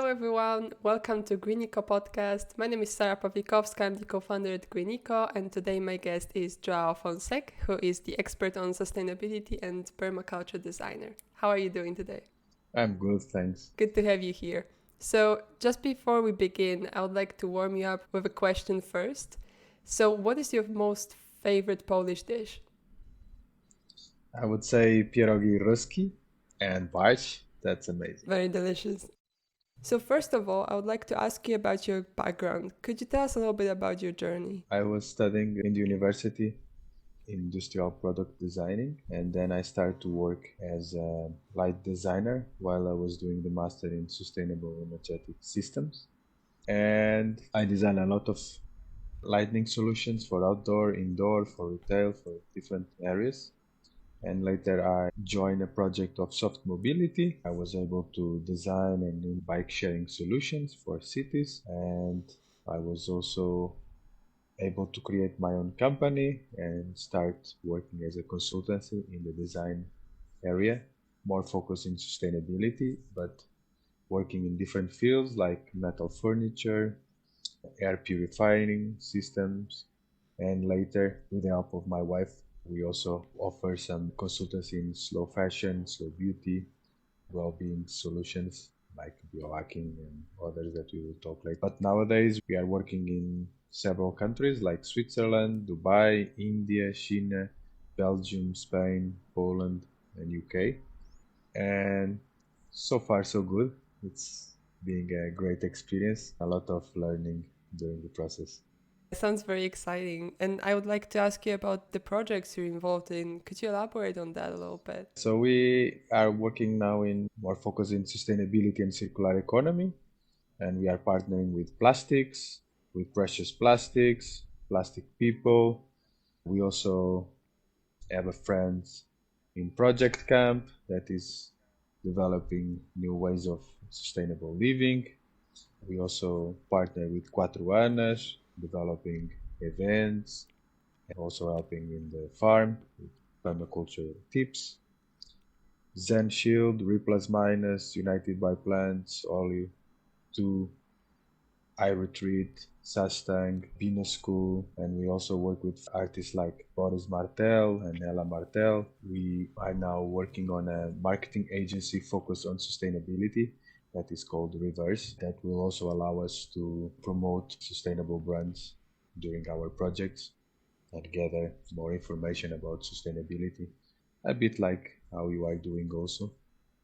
Hello everyone, welcome to Greenico podcast. My name is Sara Pawlikowska, I'm the co-founder at Greenico, and today my guest is Joao Fonseca, who is the expert on sustainability and permaculture designer. How are you doing today? I'm good, thanks. Good to have you here. So just before we begin, I would like to warm you up with a question first. So what is your most favorite Polish dish? I would say pierogi ruski and barć. That's amazing. Very delicious. So first of all, I would like to ask you about your background. Could you tell us a little bit about your journey? I was studying in the university industrial product designing, and then I started to work as a light designer while I was doing the master in sustainable energetic systems. And I designed a lot of lighting solutions for outdoor, indoor, for retail, for different areas. And later I joined a project of soft mobility. I was able to design and do bike sharing solutions for cities, and I was also able to create my own company and start working as a consultancy in the design area, more focused in sustainability, but working in different fields like metal furniture, air purifying systems, and later, with the help of my wife, we also offer some consultancy in slow fashion, slow beauty, well-being solutions like biohacking and others that we will talk later. But nowadays, we are working in several countries like Switzerland, Dubai, India, China, Belgium, Spain, Poland, and UK. And so far, so good. It's being a great experience, a lot of learning during the process. Sounds very exciting. And I would like to ask you about the projects you're involved in. Could you elaborate on that a little bit? So we are working now in more focus in sustainability and circular economy, and we are partnering with plastics, with precious plastics, plastic people. We also have a friend in Project Kamp that is developing new ways of sustainable living. We also partner with Quatro Anas, developing events, and also helping in the farm with permaculture tips. Zen Shield, Re Plus Minus, United by Plants, Oli 2, I Retreat, Sastang, Venus School, and we also work with artists like Boris Martel and Ella Martel. We are now working on a marketing agency focused on sustainability that is called Reverse, that will also allow us to promote sustainable brands during our projects and gather more information about sustainability, a bit like how you are doing also,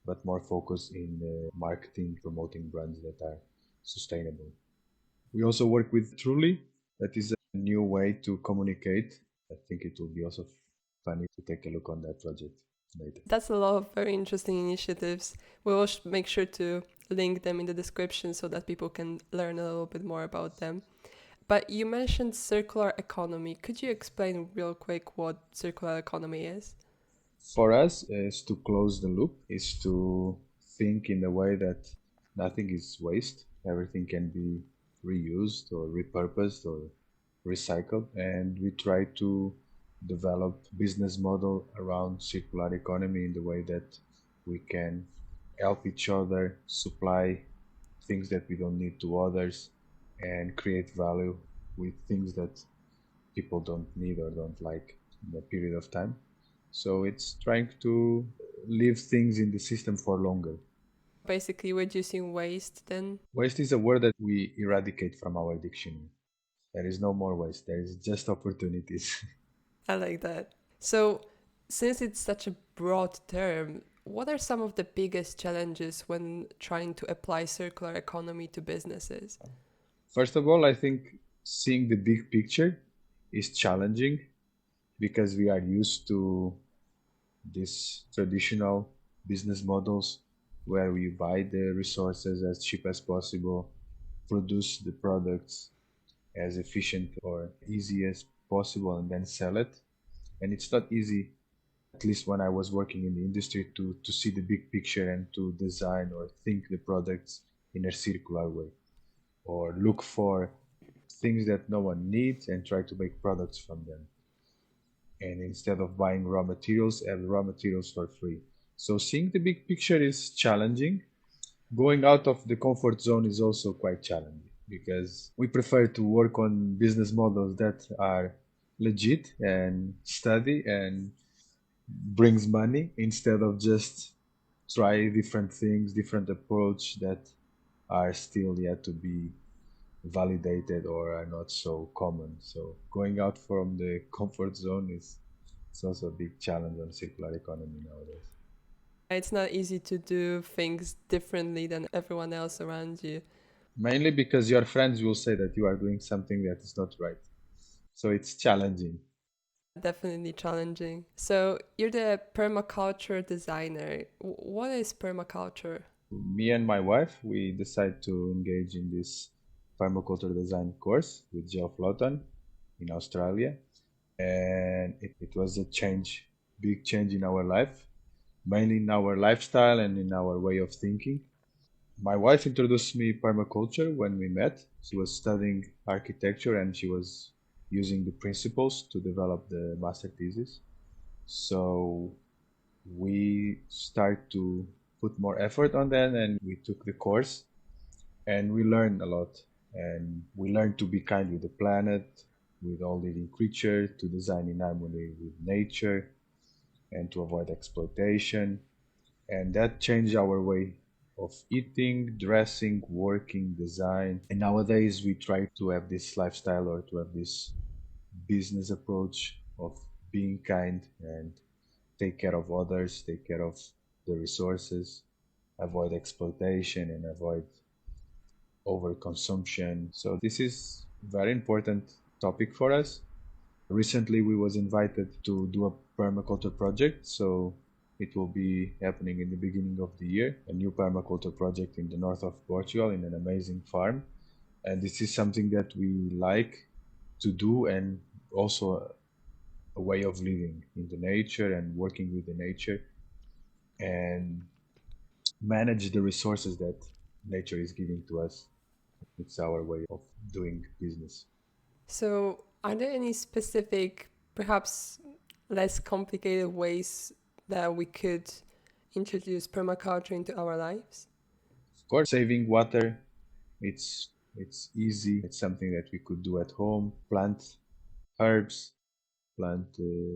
but more focused in marketing, promoting brands that are sustainable. We also work with Truly, that is a new way to communicate. I think it will be also funny to take a look on that project later. That's a lot of very interesting initiatives. We will make sure to link them in the description so that people can learn a little bit more about them. But you mentioned circular economy. Could you explain real quick what circular economy is? For us, is to close the loop, is to think in a way that nothing is waste, everything can be reused or repurposed or recycled, and we try to develop business model around circular economy in the way that we can help each other supply things that we don't need to others and create value with things that people don't need or don't like in a period of time. So it's trying to leave things in the system for longer. Basically, reducing waste then? Waste is a word that we eradicate from our dictionary. There is no more waste, there is just opportunities. I like that. So, since it's such a broad term, what are some of the biggest challenges when trying to apply circular economy to businesses? First of all, I think seeing the big picture is challenging because we are used to these traditional business models where we buy the resources as cheap as possible, produce the products as efficient or easy as possible, and then sell it. And it's not easy, at least when I was working in the industry, to see the big picture and to design or think the products in a circular way or look for things that no one needs and try to make products from them. And instead of buying raw materials, have raw materials for free. So seeing the big picture is challenging, Going out of the comfort zone is also quite challenging because we prefer to work on business models that are legit and steady and brings money instead of just try different things, different approach that are still yet to be validated or are not so common. So going out from the comfort zone is it's also a big challenge on circular economy nowadays. It's not easy to do things differently than everyone else around you. Mainly because your friends will say that you are doing something that is not right. So it's challenging. Definitely challenging. So, you're the permaculture designer. What is permaculture? Me and my wife, we decided to engage in this permaculture design course with Joao Fonseca in Australia. And it was a change, big change in our life, mainly in our lifestyle and in our way of thinking. My wife introduced me permaculture when we met. She was studying architecture and she was using the principles to develop the master thesis. So we start to put more effort on that and we took the course and we learned a lot. And we learned to be kind with the planet, with all living creatures, to design in harmony with nature, and to avoid exploitation. And that changed our way of eating, dressing, working, design. And nowadays we try to have this lifestyle or to have this business approach of being kind and take care of others, take care of the resources, avoid exploitation and avoid overconsumption. So this is very important topic for us. Recently, we was invited to do a permaculture project, so it will be happening in the beginning of the year. A new permaculture project in the north of Portugal in an amazing farm, and this is something that we like to do, and also a way of living in the nature and working with the nature and manage the resources that nature is giving to us. It's our way of doing business. So, are there any specific, perhaps less complicated ways that we could introduce permaculture into our lives? Of course, saving water, it's easy. It's something that we could do at home. Plant herbs, plant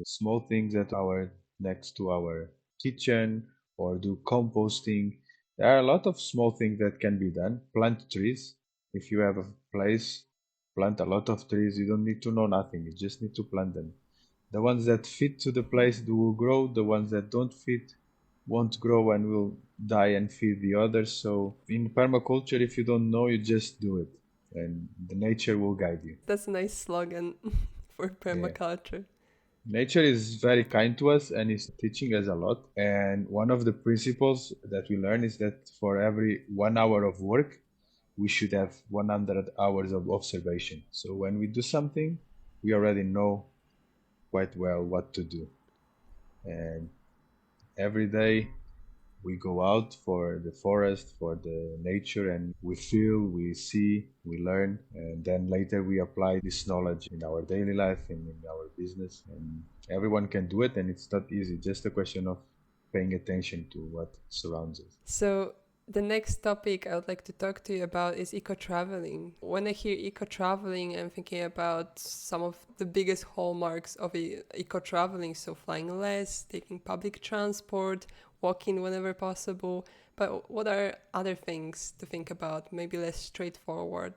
small things that are next to our kitchen, or do composting. There are a lot of small things that can be done. Plant trees. If you have a place, plant a lot of trees. You don't need to know nothing. You just need to plant them. The ones that fit to the place will grow. The ones that don't fit won't grow and will die and feed the others. So in permaculture, if you don't know, you just do it, and the nature will guide you. That's a nice slogan for Yeah. permaculture. Nature is very kind to us and is teaching us a lot. And one of the principles that we learn is that for every 1 hour of work, we should have 100 hours of observation. So when we do something, we already know quite well what to do. And every day we go out for the forest, for the nature, and we feel, we see, we learn, and then later we apply this knowledge in our daily life and in our business. And everyone can do it, and it's not easy, just a question of paying attention to what surrounds us. So, the next topic I would like to talk to you about is eco traveling. When I hear eco traveling, I'm thinking about some of the biggest hallmarks of eco traveling. So, flying less, taking public transport, walking whenever possible. But what are other things to think about? Maybe less straightforward.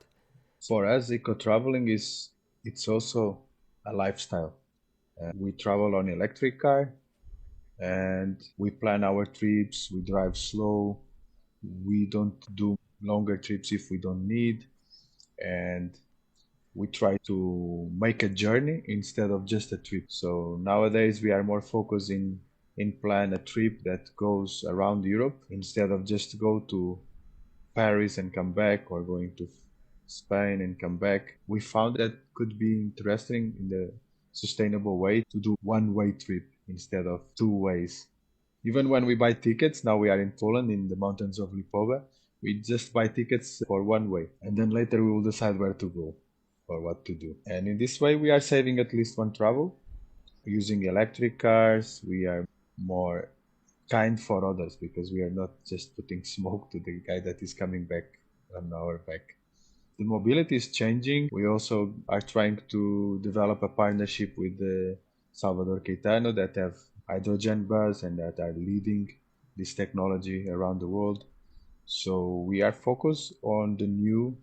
For us, eco traveling is it's also a lifestyle. We travel on electric car and we plan our trips, we drive slow, we don't do longer trips if we don't need, and we try to make a journey instead of just a trip. So nowadays we are more focused in plan a trip that goes around Europe instead of just go to Paris and come back, or going to Spain and come back. We found that could be interesting in the sustainable way to do one-way trip instead of two ways. Even when we buy tickets, now we are in Poland in the mountains of Lipowa, we just buy tickets for one way and then later we will decide where to go or what to do. And in this way, we are saving at least one travel. Using electric cars, we are more kind for others, because we are not just putting smoke to the guy that is coming back on our back. The mobility is changing. We also are trying to develop a partnership with the Salvador Caetano that have hydrogen bus and that are leading this technology around the world. So we are focused on the new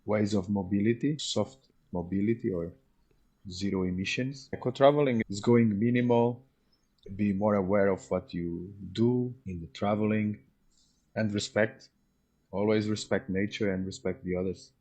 ways of mobility, soft mobility or zero emissions. Eco traveling is going minimal, be more aware of what you do in the traveling, and respect. Always respect nature and respect the others.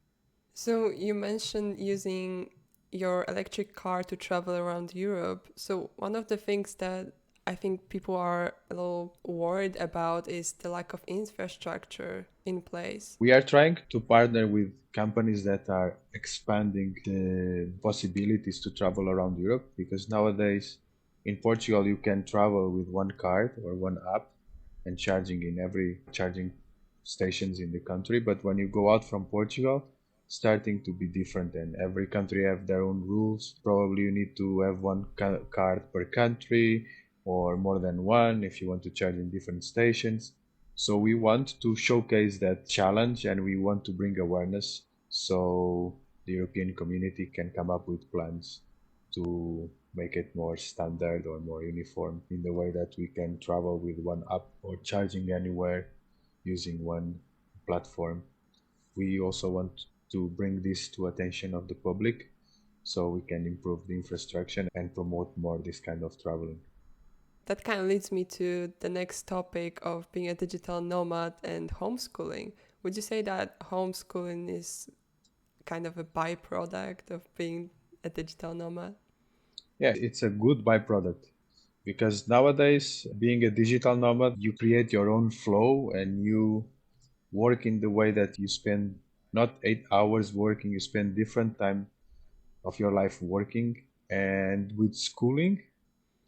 So you mentioned using your electric car to travel around Europe. So one of the things that I think people are a little worried about is the lack of infrastructure in place. We are trying to partner with companies that are expanding the possibilities to travel around Europe, because nowadays in Portugal you can travel with one card or one app and charging in every charging stations in the country. But when you go out from Portugal, starting to be different, and every country have their own rules. Probably you need to have one card per country or more than one if you want to charge in different stations. So we want to showcase that challenge, and we want to bring awareness so the European community can come up with plans to make it more standard or more uniform in the way that we can travel with one app or charging anywhere using one platform. We also want to bring this to attention of the public so we can improve the infrastructure and promote more this kind of traveling. That kind of leads me to the next topic of being a digital nomad and homeschooling. Would you say that homeschooling is kind of a byproduct of being a digital nomad? Yeah, it's a good byproduct, because nowadays, being a digital nomad, you create your own flow and you work in the way that you spend not 8 hours working, you spend different time of your life working. And with schooling,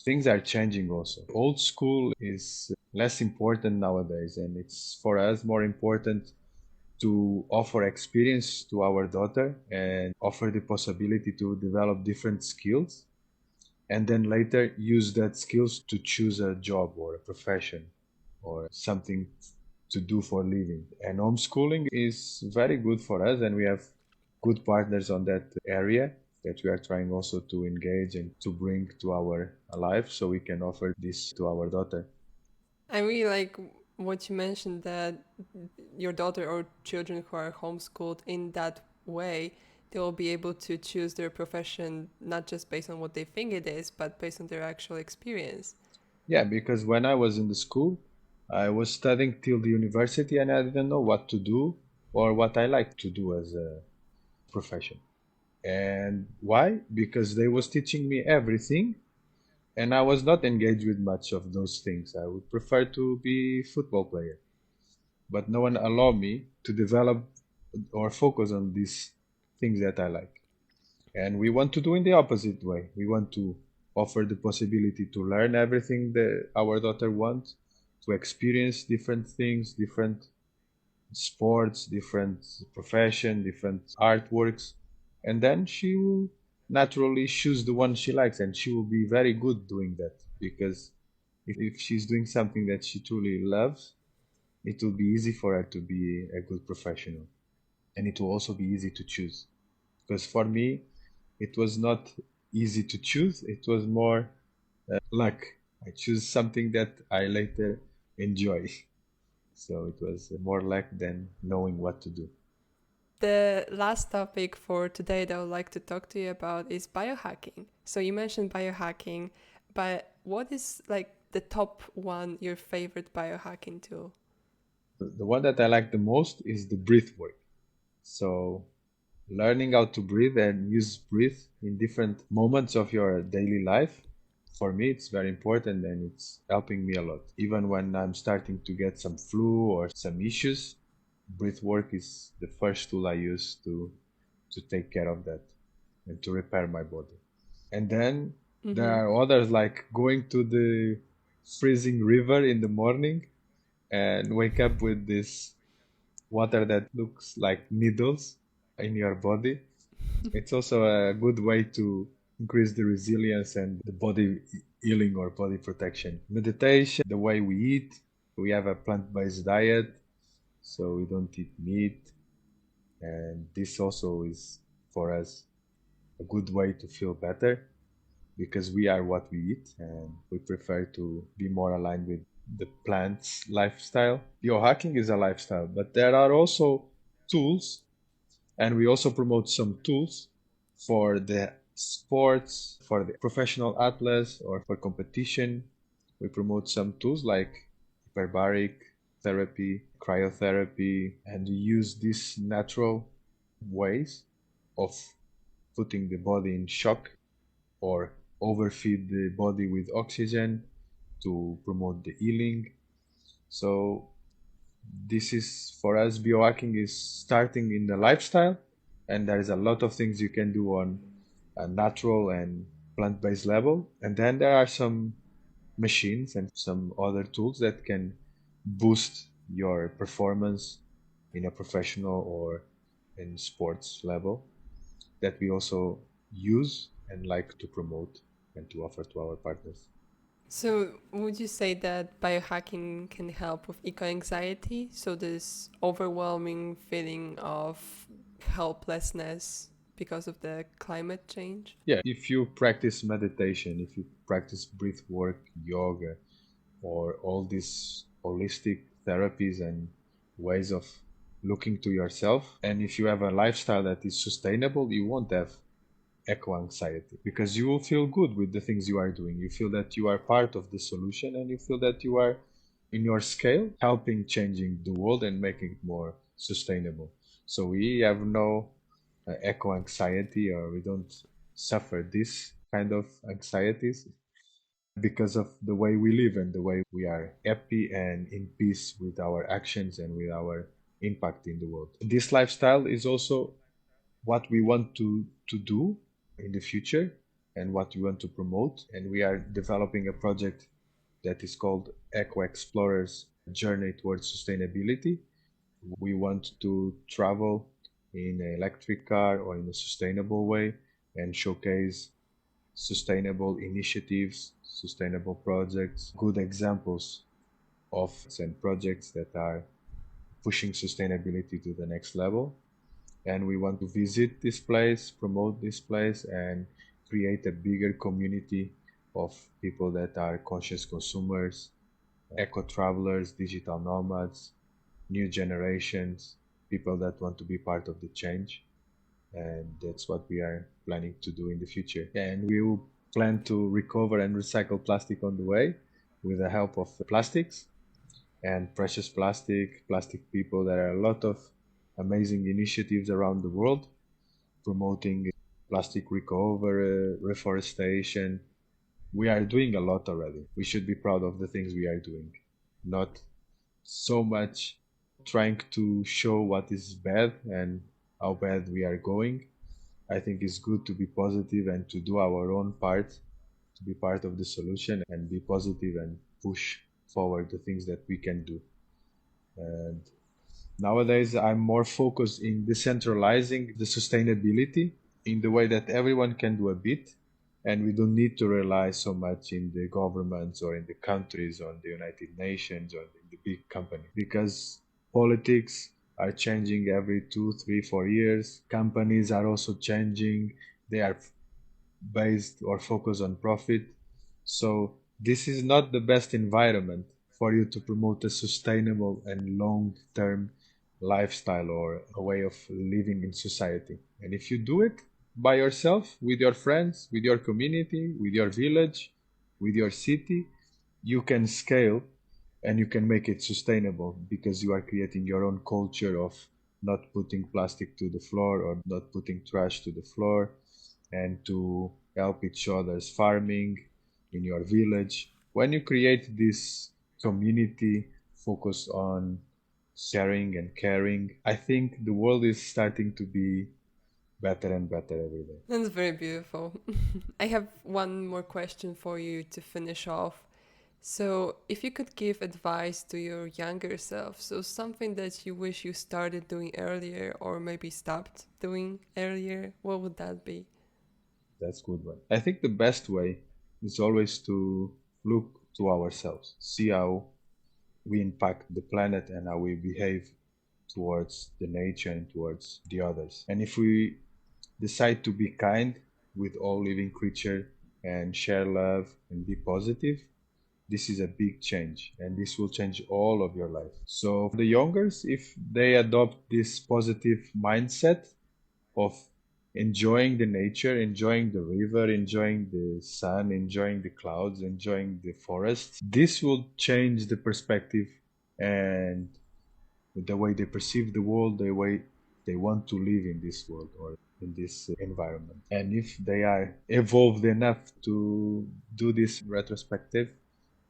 things are changing also. Old school is less important nowadays, and it's for us more important to offer experience to our daughter and offer the possibility to develop different skills, and then later use that skills to choose a job or a profession or something to do for living. And homeschooling is very good for us, and we have good partners on that area that we are trying also to engage and to bring to our life so we can offer this to our daughter. I really like what you mentioned that your daughter or children who are homeschooled in that way, they will be able to choose their profession not just based on what they think it is, but based on their actual experience. Yeah, because when I was in the school, I was studying till the university and I didn't know what to do or what I like to do as a profession. And why? Because they was teaching me everything and I was not engaged with much of those things. I would prefer to be football player, but no one allowed me to develop or focus on these things that I like. And we want to do in the opposite way. We want to offer the possibility to learn everything that our daughter wants, to experience different things, different sports, different profession, different artworks, and then she will naturally choose the one she likes, and she will be very good doing that, because if she's doing something that she truly loves, it will be easy for her to be a good professional, and it will also be easy to choose. Because for me, it was not easy to choose, it was more luck. I choose something that I later enjoy. So it was more luck than knowing what to do. The last topic for today that I would like to talk to you about is biohacking. So you mentioned biohacking, but what is like the top one, your favorite biohacking tool? The one that I like the most is the breath work. So learning how to breathe and use breath in different moments of your daily life, for me it's very important and it's helping me a lot. Even when I'm starting to get some flu or some issues, breath work is the first tool I use to take care of that and to repair my body. And then there Mm-hmm. are others, like going to the freezing river in the morning and wake up with this water that looks like needles in your body. It's also a good way to increase the resilience and the body healing or body protection. Meditation, the way we eat, we have a plant-based diet, so we don't eat meat, and this also is for us a good way to feel better because we are what we eat and we prefer to be more aligned with the plant's lifestyle. Biohacking is a lifestyle, but there are also tools, and we also promote some tools for the sports, for the professional athletes, or for competition. We promote some tools like hyperbaric therapy, cryotherapy, and we use these natural ways of putting the body in shock or overfeed the body with oxygen to promote the healing. So this is for us, biohacking is starting in the lifestyle, and there is a lot of things you can do on a natural and plant-based level. And then there are some machines and some other tools that can boost your performance in a professional or in sports level that we also use and like to promote and to offer to our partners. So, would you say that biohacking can help with eco anxiety? So, this overwhelming feeling of helplessness because of the climate change? Yeah, if you practice meditation, if you practice breath work, yoga, or all these holistic therapies and ways of looking to yourself, and if you have a lifestyle that is sustainable, you won't have eco anxiety because you will feel good with the things you are doing. You feel that you are part of the solution and you feel that you are in your scale helping changing the world and making it more sustainable. So we have no eco anxiety, or we don't suffer this kind of anxieties because of the way we live and the way we are happy and in peace with our actions and with our impact in the world. This lifestyle is also what we want to do in the future and what we want to promote. And we are developing a project that is called Eco Explorers Journey Towards Sustainability. We want to travel in an electric car or in a sustainable way and showcase sustainable initiatives, sustainable projects, good examples of and projects that are pushing sustainability to the next level. And we want to visit this place, promote this place, and create a bigger community of people that are conscious consumers, eco travelers, digital nomads, new generations, people that want to be part of the change. And that's what we are planning to do in the future. And we will plan to recover and recycle plastic on the way with the help of plastics and precious plastic, plastic people. There are a lot of amazing initiatives around the world promoting plastic recovery, reforestation. We are doing a lot already. We should be proud of the things we are doing, not so much trying to show what is bad and how bad we are going. I think it's good to be positive and to do our own part, to be part of the solution and be positive and push forward the things that we can do. And nowadays, I'm more focused in decentralizing the sustainability in the way that everyone can do a bit, and we don't need to rely so much in the governments or in the countries or in the United Nations or in the big company because politics are changing every 2, 3, 4 years. Companies are also changing. They are based or focused on profit. So this is not the best environment for you to promote a sustainable and long-term lifestyle or a way of living in society. And if you do it by yourself, with your friends, with your community, with your village, with your city, you can scale and you can make it sustainable because you are creating your own culture of not putting plastic to the floor or not putting trash to the floor and to help each other's farming in your village. When you create this community focused on sharing and caring, I think the world is starting to be better and better every day. That's very beautiful. I have one more question for you to finish off. So, if you could give advice to your younger self, so something that you wish you started doing earlier or maybe stopped doing earlier, what would that be? That's a good one. I think the best way is always to look to ourselves, see how we impact the planet and how we behave towards the nature and towards the others. And if we decide to be kind with all living creature and share love and be positive, this is a big change and this will change all of your life. So for the youngers, if they adopt this positive mindset of enjoying the nature, enjoying the river, enjoying the sun, enjoying the clouds, enjoying the forests, this will change the perspective and the way they perceive the world, the way they want to live in this world or in this environment. And if they are evolved enough to do this retrospective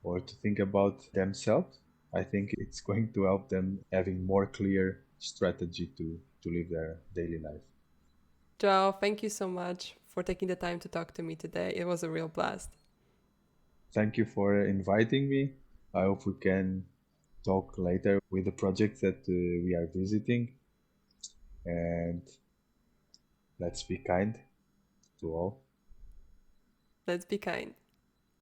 or to think about themselves, I think it's going to help them having more clear strategy to live their daily life. Joao, thank you so much for taking the time to talk to me today. It was a real blast. Thank you for inviting me. I hope we can talk later with the projects that we are visiting, and let's be kind to all. Let's be kind.